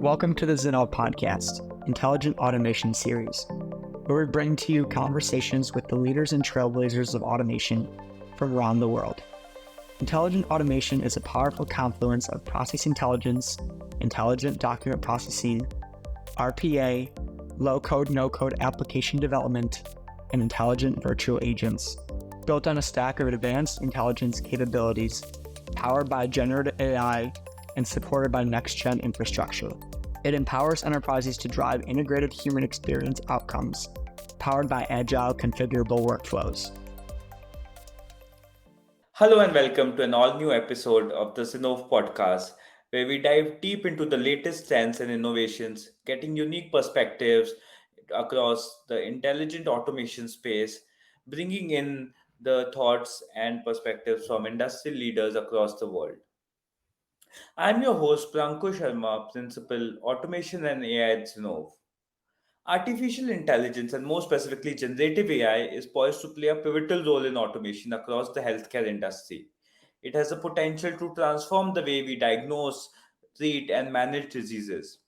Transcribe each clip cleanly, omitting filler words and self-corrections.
Welcome to the Zenol Podcast, Intelligent Automation Series, where we bring to you conversations with the leaders and trailblazers of automation from around the world. Intelligent automation is a powerful confluence of process intelligence, intelligent document processing, RPA, low-code, no-code application development, and intelligent virtual agents, built on a stack of advanced intelligence capabilities, powered by generative AI, and supported by next-gen infrastructure. It empowers enterprises to drive integrated human experience outcomes, powered by agile, configurable workflows. Hello and welcome to an all-new episode of the Sinov podcast, where we dive deep into the latest trends and innovations, getting unique perspectives across the intelligent automation space, bringing in the thoughts and perspectives from industry leaders across the world. I'm your host, Pranko Sharma, Principal Automation and AI at Sinov. Artificial intelligence, and more specifically generative AI, is poised to play a pivotal role in automation across the healthcare industry. It has the potential to transform the way we diagnose, treat, and manage diseases.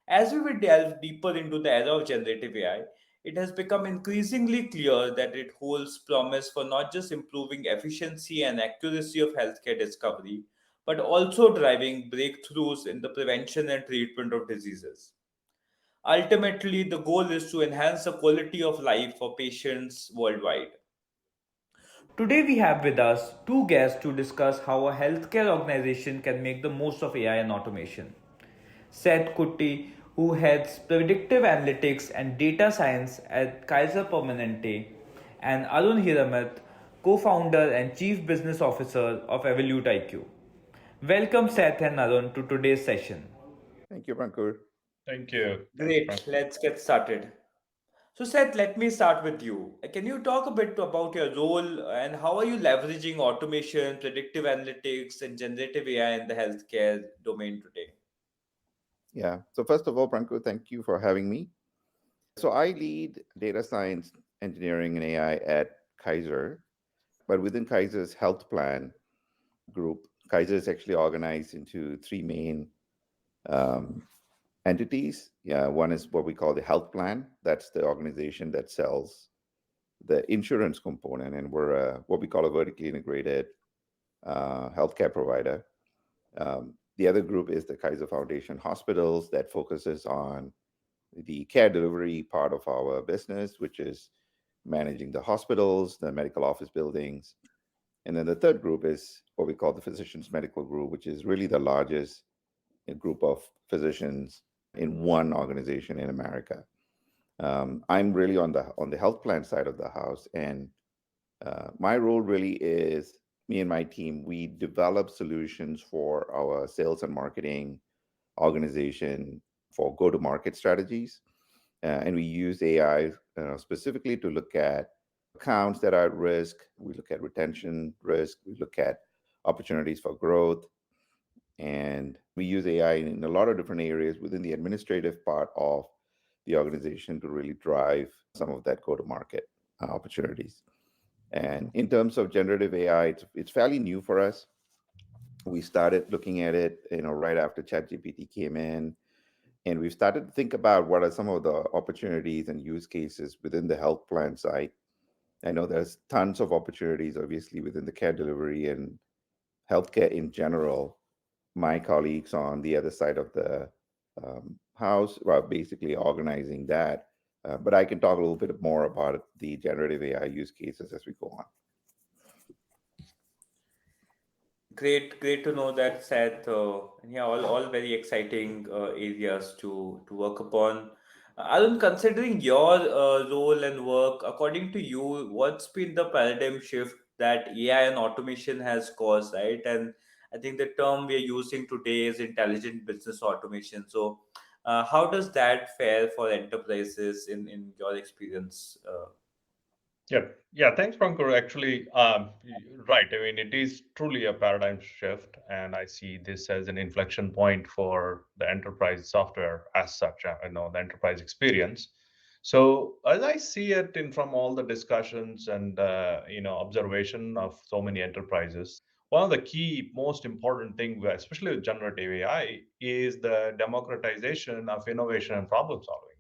As we will delve deeper into the era of generative AI, it has become increasingly clear that it holds promise for not just improving efficiency and accuracy of healthcare discovery, but also driving breakthroughs in the prevention and treatment of diseases. Ultimately, the goal is to enhance the quality of life for patients worldwide. Today, we have with us two guests to discuss how a healthcare organization can make the most of AI and automation. Seth Kutty, who heads Predictive Analytics and Data Science at Kaiser Permanente, and Arun Hiramat, co founder and Chief Business Officer of Evolute IQ. Welcome, Seth and Arun, to today's session. Thank you, Prankur. Thank you. Great, let's get started. So, Seth, let me start with you. Can you talk a bit about your role and how are you leveraging automation, predictive analytics, and generative AI in the healthcare domain today? Yeah. So first of all, Prankur, thank you for having me. So I lead data science, engineering, and AI at Kaiser, but within Kaiser's health plan group, Kaiser is actually organized into three main um, entities. Yeah, one is what we call the health plan. That's the organization that sells the insurance component, and we're what we call a vertically integrated healthcare provider. The other group is the Kaiser Foundation Hospitals that focuses on the care delivery part of our business, which is managing the hospitals, the medical office buildings. And then the third group is what we call the Physicians Medical Group, which is really the largest group of physicians in one organization in America. I'm really on the health plan side of the house, and my role really is me and my team. We develop solutions for our sales and marketing organization for go-to-market strategies, and we use AI specifically to look at accounts that are at risk. We look at retention risk. We look at opportunities for growth, and we use AI in a lot of different areas within the administrative part of the organization to really drive some of that go-to-market opportunities. And in terms of generative AI, it's fairly new for us. We started looking at it, right after ChatGPT came in, and we've started to think about what are some of the opportunities and use cases within the health plan side. I know there's tons of opportunities, obviously, within the care delivery and healthcare in general. My colleagues on the other side of the house are basically organizing that. But I can talk a little bit more about the generative AI use cases as we go on. Great to know that, Seth. And yeah, all very exciting areas to work upon. Arun, considering your role and work, according to you, what's been the paradigm shift that AI and automation has caused, right? And I think the term we are using today is intelligent business automation. So, how does that fare for enterprises in your experience? Yeah. Thanks, Pankaj. Actually, right. I mean, it is truly a paradigm shift, and I see this as an inflection point for the enterprise software as such. The enterprise experience. So, as I see it in from all the discussions and observation of so many enterprises, one of the key, most important thing, especially with generative AI, is the democratization of innovation and problem solving.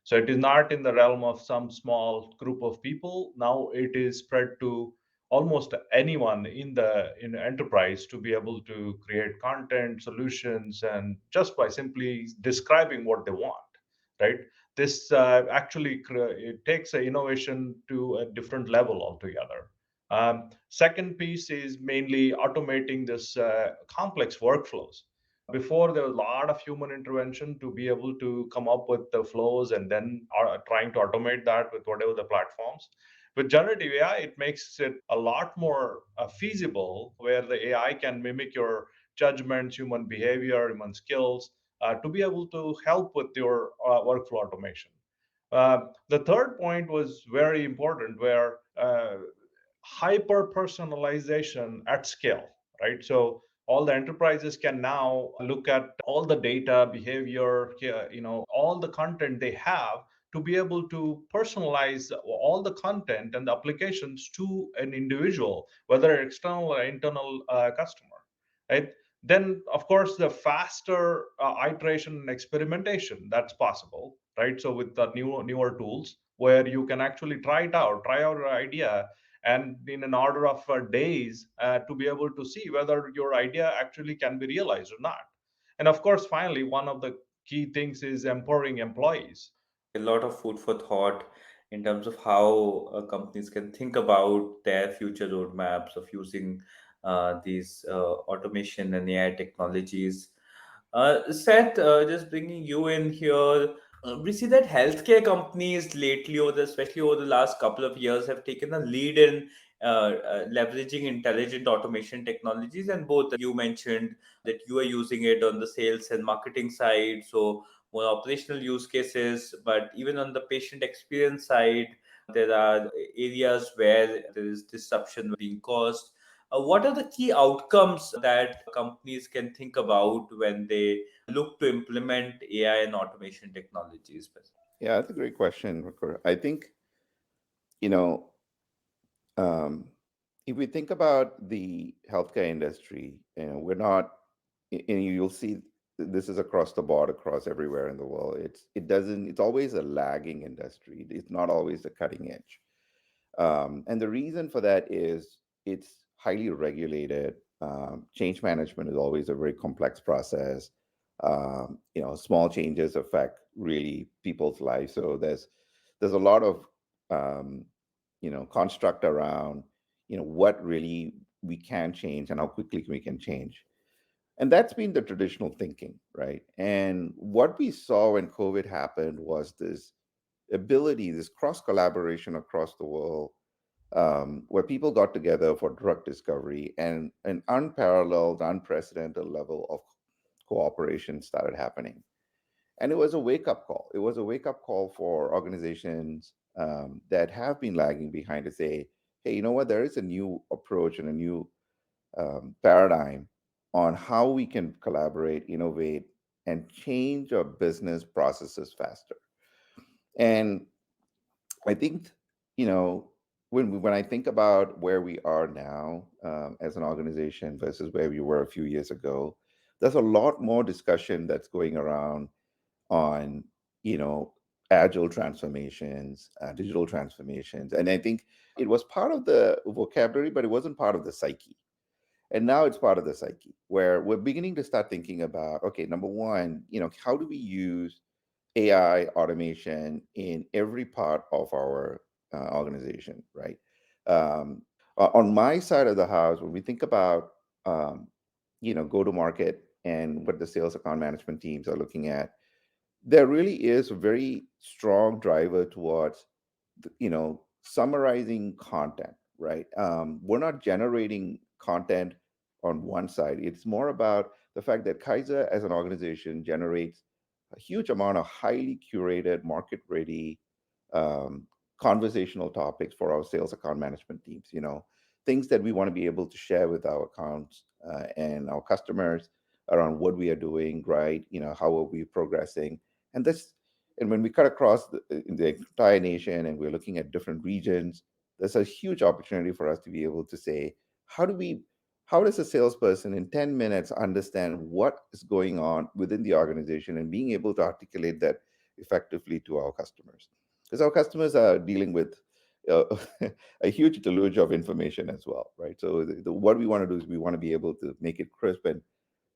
So it is not in the realm of some small group of people. Now it is spread to almost anyone in enterprise to be able to create content solutions, and just by simply describing what they want, right? This it takes a innovation to a different level altogether. Second piece is mainly automating this complex workflows. Before, there was a lot of human intervention to be able to come up with the flows, and then trying to automate that with whatever the platforms. With generative AI, it makes it a lot more feasible, where the AI can mimic your judgments, human behavior, human skills, to be able to help with your workflow automation. The third point was very important, where hyper personalization at scale, right? So all the enterprises can now look at all the data, behavior, all the content they have, to be able to personalize all the content and the applications to an individual, whether external or internal customer, right? Then, of course, the faster iteration and experimentation that's possible, right? So with the newer tools, where you can actually try out your idea, and in an order of days, to be able to see whether your idea actually can be realized or not. And of course, finally, one of the key things is empowering employees. A lot of food for thought in terms of how companies can think about their future roadmaps of using these automation and AI technologies. Seth, just bringing you in here, we see that healthcare companies lately, especially over the last couple of years, have taken a lead in leveraging intelligent automation technologies. And both you mentioned that you are using it on the sales and marketing side, so more operational use cases. But even on the patient experience side, there are areas where there is disruption being caused. What are the key outcomes that companies can think about when they look to implement AI and automation technologies? Yeah, that's a great question, Rakur. I think, you know, um, if we think about the healthcare industry, we're not, and you'll see this is across the board, across everywhere in the world. It's always a lagging industry. It's not always the cutting edge. And the reason for that is it's highly regulated. Change management is always a very complex process. Small changes affect really people's lives. So there's a lot of um, construct around what really we can change and how quickly we can change. And that's been the traditional thinking, right? And what we saw when COVID happened was this ability, this cross collaboration across the world, where people got together for drug discovery, and an unparalleled, unprecedented level of cooperation started happening. And it was a wake up call. It was a wake up call for organizations that have been lagging behind, to say, hey, you know what? There is a new approach and a new paradigm on how we can collaborate, innovate, and change our business processes faster. And I think, you know, when I think about where we are now as an organization versus where we were a few years ago, there's a lot more discussion that's going around on, you know, agile transformations, digital transformations. And I think it was part of the vocabulary, but it wasn't part of the psyche. And now it's part of the psyche, where we're beginning to start thinking about, okay, number one, how do we use AI automation in every part of our organization, right? On my side of the house, when we think about, go to market and what the sales account management teams are looking at, there really is a very strong driver towards summarizing content, right? We're not generating content on one side. It's more about the fact that Kaiser as an organization generates a huge amount of highly curated, market ready um, conversational topics for our sales account management teams, things that we want to be able to share with our accounts and our customers around what we are doing, right? How are we progressing? And this, and when we cut across in the entire nation and we're looking at different regions, there's a huge opportunity for us to be able to say, how do we how does a salesperson in 10 minutes understand what is going on within the organization and being able to articulate that effectively to our customers? Because our customers are dealing with uh, a huge deluge of information as well, right? So what we want to do is we want to be able to make it crisp, and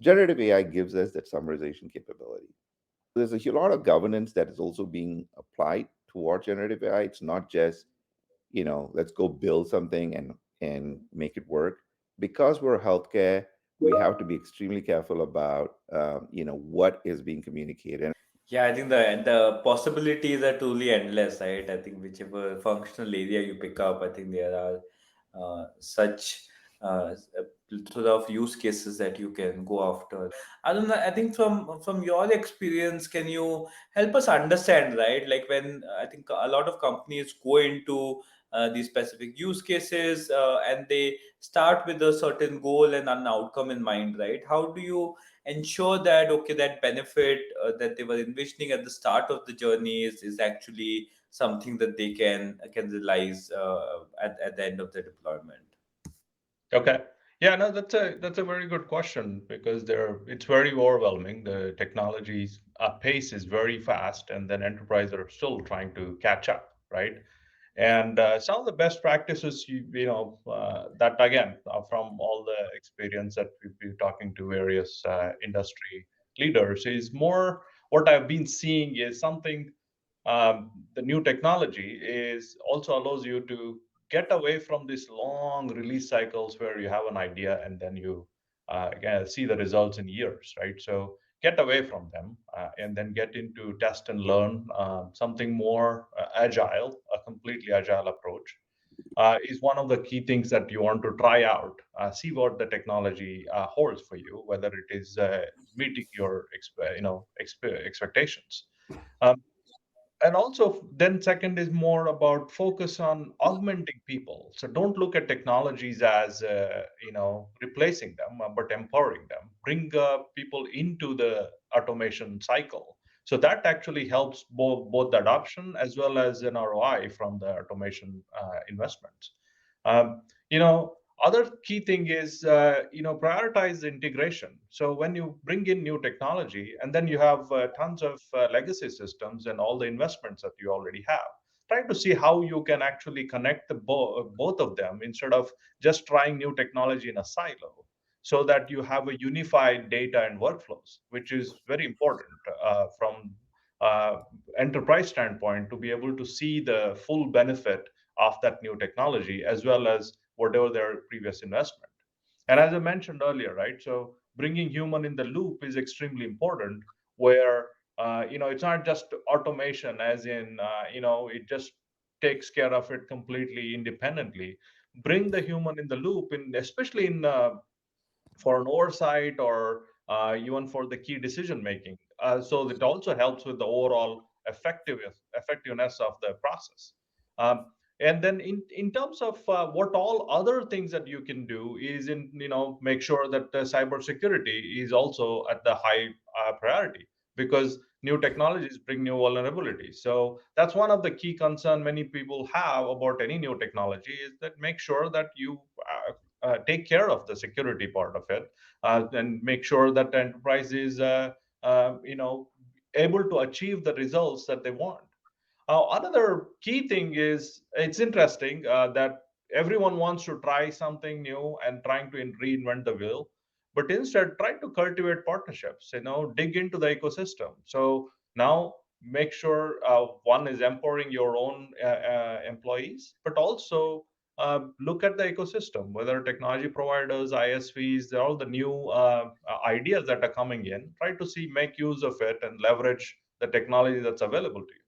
generative AI gives us that summarization capability. There's a lot of governance that is also being applied towards generative AI. It's not just, let's go build something and make it work. Because we're healthcare, we have to be extremely careful about what is being communicated. Yeah, I think the possibilities are truly endless, right? I think whichever functional area you pick up, I think there are such plethora of use cases that you can go after. I don't know. I think from your experience, can you help us understand, right? Like when I think a lot of companies go into these specific use cases and they start with a certain goal and an outcome in mind, right? How do you ensure that okay, that benefit that they were envisioning at the start of the journey is actually something that they can realize at the end of the deployment? Okay. Yeah, no, that's a very good question because it's very overwhelming. The technology's pace is very fast, and then enterprises are still trying to catch up, right? And some of the best practices, that again, from all the experience that we've been talking to various industry leaders, is more what I've been seeing is something. The new technology is also allows you to get away from these long release cycles where you have an idea and then you see the results in years, right? So get away from them and then get into test and learn something more agile, a completely agile approach. Is one of the key things that you want to try out. See what the technology holds for you, whether it is meeting your expectations. Um, and also then second is more about focus on augmenting people, so don't look at technologies as replacing them, but empowering them, bring people into the automation cycle, so that actually helps both the adoption as well as an ROI from the automation investments. um, you know Other key thing is prioritize the integration. So when you bring in new technology and then you have tons of legacy systems and all the investments that you already have, try to see how you can actually connect both of them instead of just trying new technology in a silo, so that you have a unified data and workflows, which is very important from uh, enterprise standpoint, to be able to see the full benefit of that new technology as well as whatever their previous investment. And as I mentioned earlier, right? So bringing human in the loop is extremely important. Where it's not just automation, as in it just takes care of it completely independently. Bring the human in the loop, in especially in for an oversight or even for the key decision making. So it also helps with the overall effectiveness of the process. Um, and then in terms of what all other things that you can do is in make sure that cybersecurity is also at the high priority, because new technologies bring new vulnerabilities. So that's one of the key concern many people have about any new technology, is that make sure that you take care of the security part of it, and make sure that the enterprise is able to achieve the results that they want. Another key thing is, it's interesting that everyone wants to try something new and trying to reinvent the wheel, but instead try to cultivate partnerships. Dig into the ecosystem. So now make sure one is empowering your own employees, but also look at the ecosystem, whether technology providers, ISVs, all the new ideas that are coming in. Try to see, make use of it, and leverage the technology that's available to you.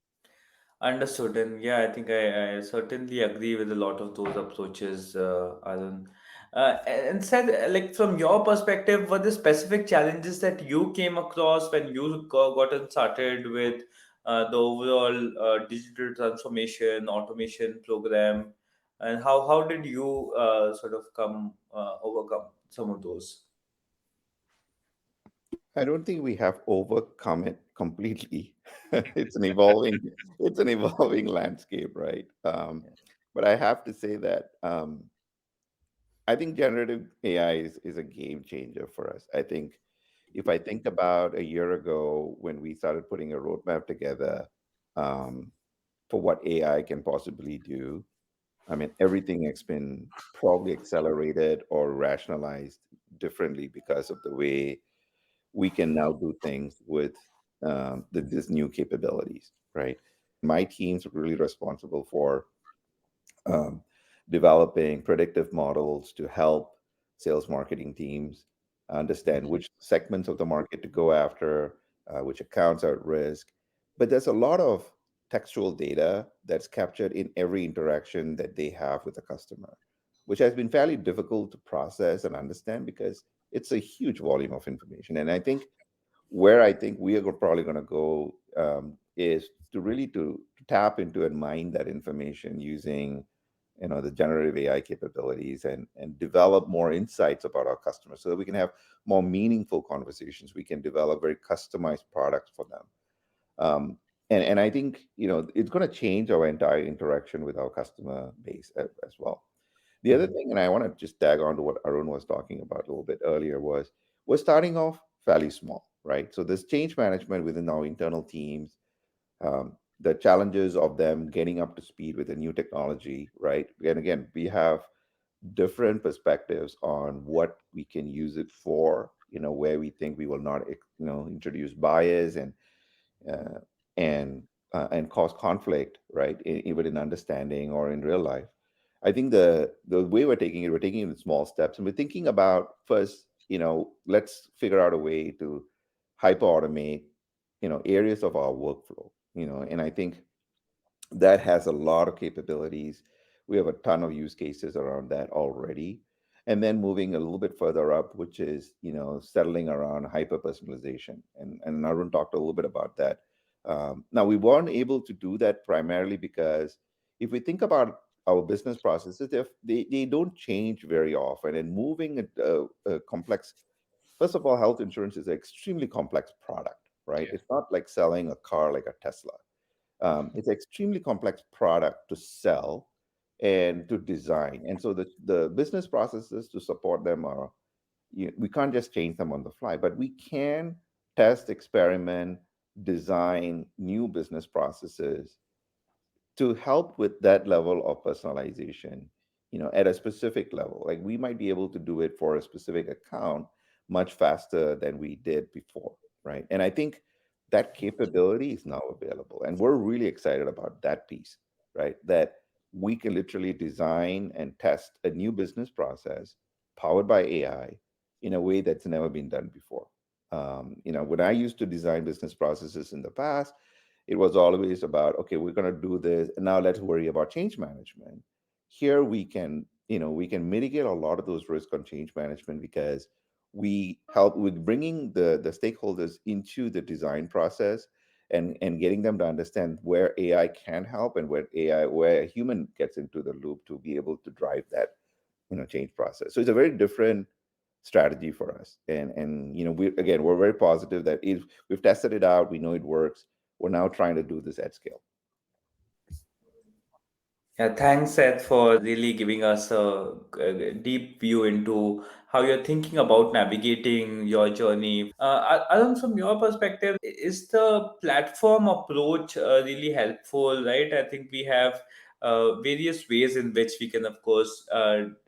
Understood. And yeah, I think I certainly agree with a lot of those approaches, Arun. And said, like from your perspective, were the specific challenges that you came across when you gotten started with the overall digital transformation, automation program, and how did you sort of come overcome some of those? I don't think we have overcome it completely. it's an evolving landscape, right? But I have to say that I think generative AI is a game changer for us. I think if I think about a year ago when we started putting a roadmap together um, for what AI can possibly do, I mean, everything has been probably accelerated or rationalized differently because of the way we can now do things with these new capabilities, right? My team's really responsible for um, developing predictive models to help sales marketing teams understand which segments of the market to go after, which accounts are at risk. But there's a lot of textual data that's captured in every interaction that they have with the customer, which has been fairly difficult to process and understand because it's a huge volume of information. And I think where I think we are probably going to go is to really to tap into and mine that information using the generative AI capabilities and develop more insights about our customers so that we can have more meaningful conversations. We can develop very customized products for them. And I think it's going to change our entire interaction with our customer base as well. The other thing, and I want to just tag on to what Arun was talking about a little bit earlier, was we're starting off fairly small, right? So there's change management within our internal teams, the challenges of them getting up to speed with the new technology, right? And again, we have different perspectives on what we can use it for, where we think we will not, introduce bias uh, and and cause conflict, right? Even in understanding or in real life. I think the way we're taking it in small steps, and we're thinking about first, let's figure out a way to hyper automate, areas of our workflow, and I think that has a lot of capabilities. We have a ton of use cases around that already. And then moving a little bit further up, which is, settling around hyper personalization. And Arun talked a little bit about that. Now, we weren't able to do that primarily because if we think about our business processes, they don't change very often. And moving a complex, first of all, health insurance is an extremely complex product, right? Yeah. It's not like selling a car like a Tesla. It's an extremely complex product to sell and to design. And so the business processes to support them are, we can't just change them on the fly, but we can test, experiment, design new business processes to help with that level of personalization, at a specific level. Like we might be able to do it for a specific account much faster than we did before, right? And I think that capability is now available, and we're really excited about that piece, right? That we can literally design and test a new business process powered by AI in a way that's never been done before. When I used to design business processes in the past, it was always about, okay, we're going to do this and now let's worry about change management. Here we can mitigate a lot of those risks on change management because we help with bringing the stakeholders into the design process and getting them to understand where AI can help and where a human gets into the loop to be able to drive that change process. So it's a very different strategy for us. And we're very positive that if we've tested it out, we know it works. We're now trying to do this at scale. Yeah, thanks, Seth, for really giving us a deep view into how you're thinking about navigating your journey. Arun, from your perspective, is the platform approach really helpful, right? I think we have various ways in which we can, of course,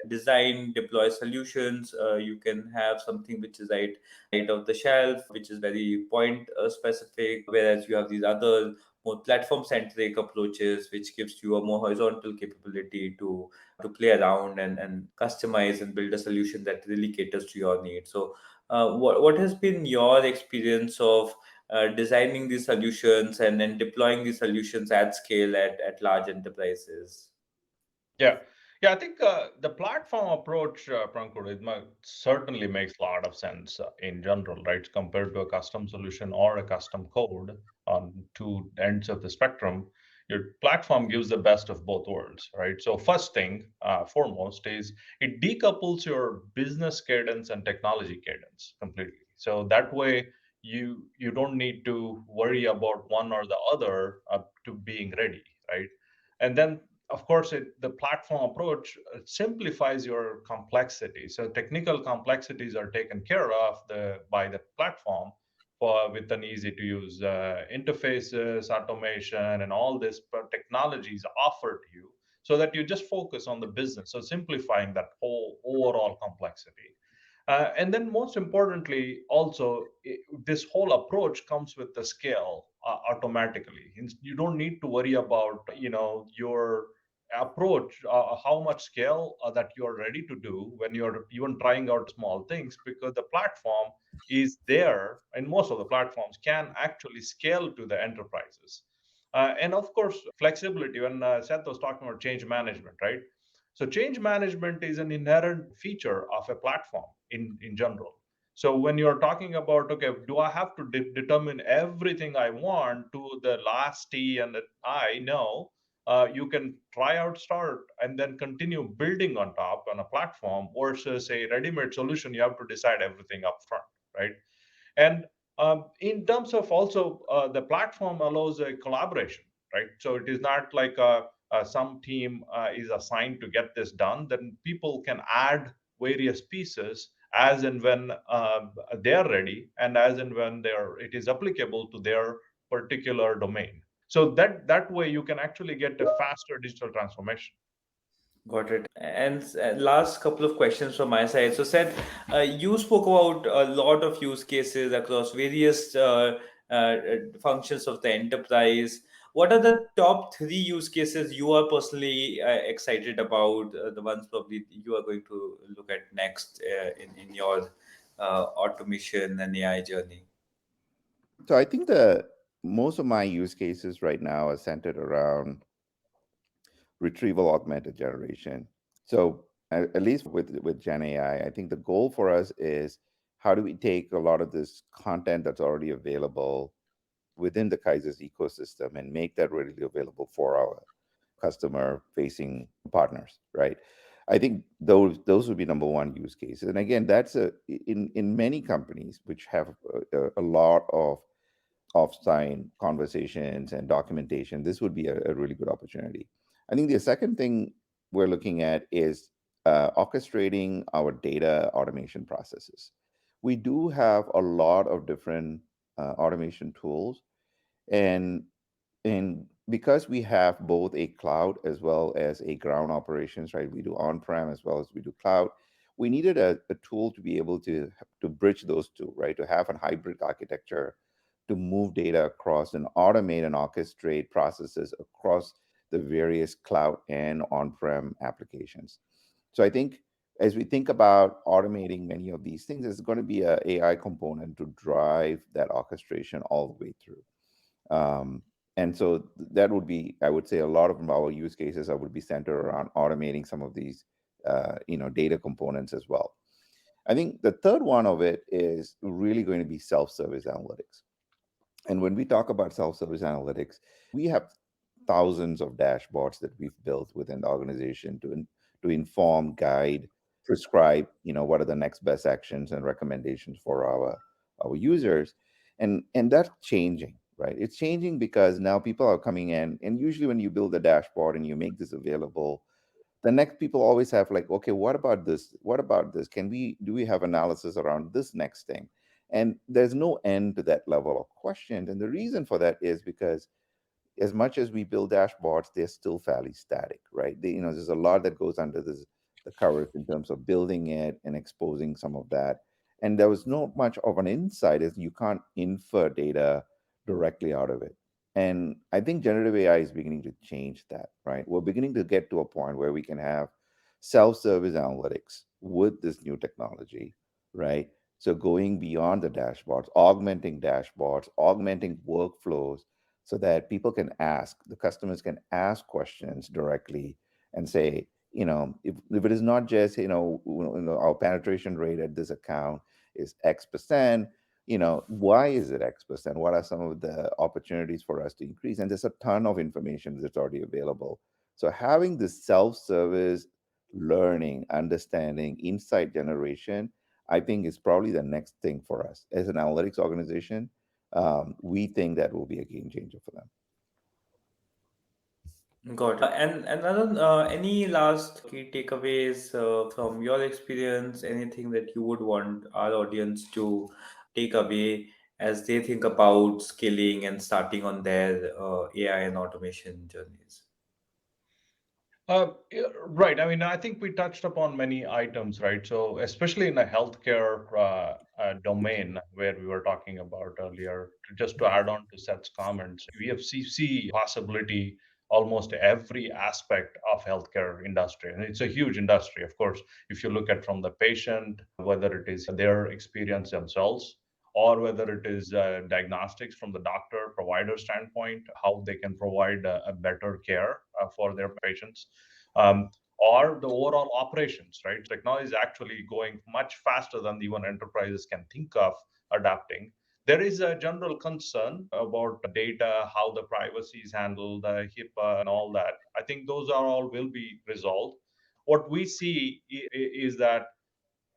design, deploy solutions. You can have something which is right off the shelf, which is very point specific, whereas you have these other more platform centric approaches which gives you a more horizontal capability to play around and customize and build a solution that really caters to your needs. So what has been your experience of designing these solutions and then deploying these solutions at scale at large enterprises? Yeah, yeah. I think the platform approach, Prankur, certainly makes a lot of sense in general, right? Compared to a custom solution or a custom code on two ends of the spectrum, your platform gives the best of both worlds, right? So first thing, foremost, is it decouples your business cadence and technology cadence completely. So that way, you don't need to worry about one or the other to being ready, right? And then of course, the platform approach simplifies your complexity. So technical complexities are taken care of by the platform with an easy to use interfaces, automation, and all this technologies offered to you so that you just focus on the business. So simplifying that whole overall complexity. And then most importantly, also, this whole approach comes with the scale automatically. You don't need to worry about, your approach, how much scale that you're ready to do when you're even trying out small things, because the platform is there, and most of the platforms can actually scale to the enterprises. And of course, flexibility. When Seth was talking about change management, right? So change management is an inherent feature of a platform in general. So when you're talking about, okay, do I have to determine everything I want to the last T and the I? No, you can try out, start, and then continue building on top on a platform versus a ready-made solution. You have to decide everything up front, right? And in terms of also the platform allows a collaboration, right? So it is not like some team is assigned to get this done. Then people can add various pieces as and when they are ready, and as and when it is applicable to their particular domain. So that way you can actually get a faster digital transformation. Got it. And last couple of questions from my side. So, said you spoke about a lot of use cases across various functions of the enterprise. What are the top three use cases you are personally excited about? The ones probably you are going to look at next in your automation and AI journey. So I think the most of my use cases right now are centered around retrieval augmented generation. So at least with Gen AI, I think the goal for us is how do we take a lot of this content that's already available within the Kaiser's ecosystem and make that readily available for our customer facing partners, right? I think those would be number one use cases. And again, that's in many companies which have a lot of offline conversations and documentation. This would be a really good opportunity. I think the second thing we're looking at is orchestrating our data automation processes. We do have a lot of different automation tools, and because we have both a cloud as well as a ground operations, right? We do on-prem as well as we do cloud. We needed a tool to be able to bridge those two, right? To have a hybrid architecture to move data across and automate and orchestrate processes across the various cloud and on-prem applications. So I think as we think about automating many of these things, there's going to be a AI component to drive that orchestration all the way through. And so that would be, I would say, a lot of our use cases would be centered around automating some of these, data components as well. I think the third one of it is really going to be self-service analytics. And when we talk about self-service analytics, we have thousands of dashboards that we've built within the organization to inform, guide, prescribe, what are the next best actions and recommendations for our users. And that's changing, right? It's changing because now people are coming in, and usually when you build a dashboard and you make this available, the next people always have like, okay, what about this? What about this? Do we have analysis around this next thing? And there's no end to that level of questions. And the reason for that is because as much as we build dashboards, they're still fairly static, right? There's a lot that goes under the covers in terms of building it and exposing some of that. And there was not much of an insight as you can't infer data directly out of it. And I think generative AI is beginning to change that, right? We're beginning to get to a point where we can have self-service analytics with this new technology, right? So going beyond dashboards, augmenting workflows so that the customers can ask questions directly and say, if it is not just, our penetration rate at this account is X%, why is it X%? What are some of the opportunities for us to increase? And there's a ton of information that's already available. So having this self-service learning, understanding, insight generation, I think is probably the next thing for us as an analytics organization. We think that will be a game changer for them. Got it. And Arun, any last key takeaways from your experience? Anything that you would want our audience to take away as they think about scaling and starting on their AI and automation journeys? Right. I mean, I think we touched upon many items, right? So, especially in the healthcare domain where we were talking about earlier, just to add on to Seth's comments, we have see possibility almost every aspect of healthcare industry, and it's a huge industry. Of course, if you look at from the patient, whether it is their experience themselves, or whether it is diagnostics from the doctor provider standpoint, how they can provide a better care for their patients, um, or the overall operations, right? Technology is actually going much faster than even enterprises can think of adapting. There is a general concern about data, how the privacy is handled, the HIPAA, and all that. I think those are all will be resolved. What we see is that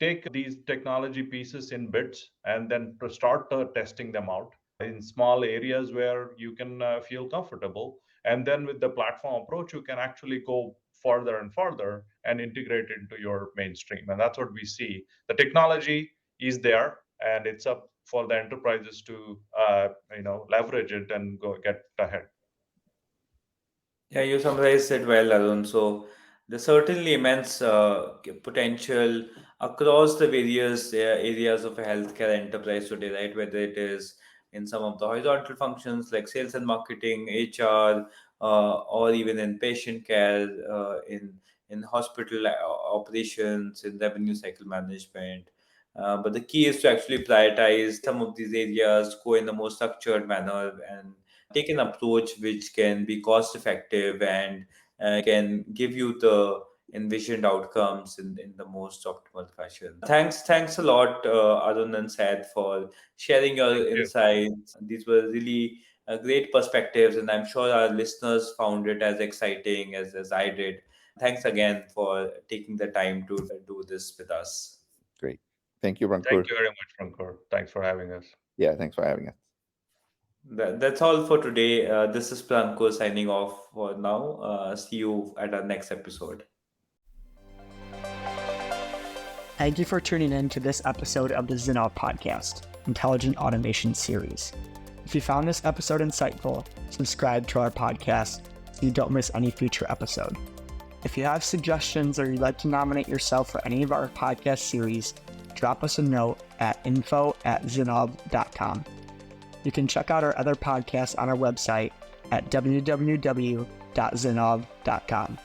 take these technology pieces in bits and then to start testing them out in small areas where you can feel comfortable, and then with the platform approach you can actually go further and further and integrate it into your mainstream. And that's what we see. The technology is there, and it's up for the enterprises to leverage it and go get ahead. Yeah, you summarized it well, Arun. So there's certainly immense potential across the various areas of a healthcare enterprise today, right? Whether it is in some of the horizontal functions like sales and marketing, HR, or even in patient care, in hospital operations, in revenue cycle management. But the key is to actually prioritize some of these areas, go in a more structured manner, and take an approach which can be cost effective and can give you the envisioned outcomes in the most optimal fashion. Thanks a lot, Arun and Sad, for sharing your Thank you. insights. These were really great perspectives, and I'm sure our listeners found it as exciting as I did. Thanks again for taking the time to do this with us. Great. Thank you, Thank Rankur. you very much, Shankar. Thanks for having us. Yeah, thanks for having us. That's all for today. This is Planko signing off for now. See you at our next episode. Thank you for tuning in to this episode of the Zenov Podcast, Intelligent Automation Series. If you found this episode insightful, subscribe to our podcast so you don't miss any future episode. If you have suggestions or you'd like to nominate yourself for any of our podcast series, drop us a note at info@zenov.com. You can check out our other podcasts on our website at www.zenov.com.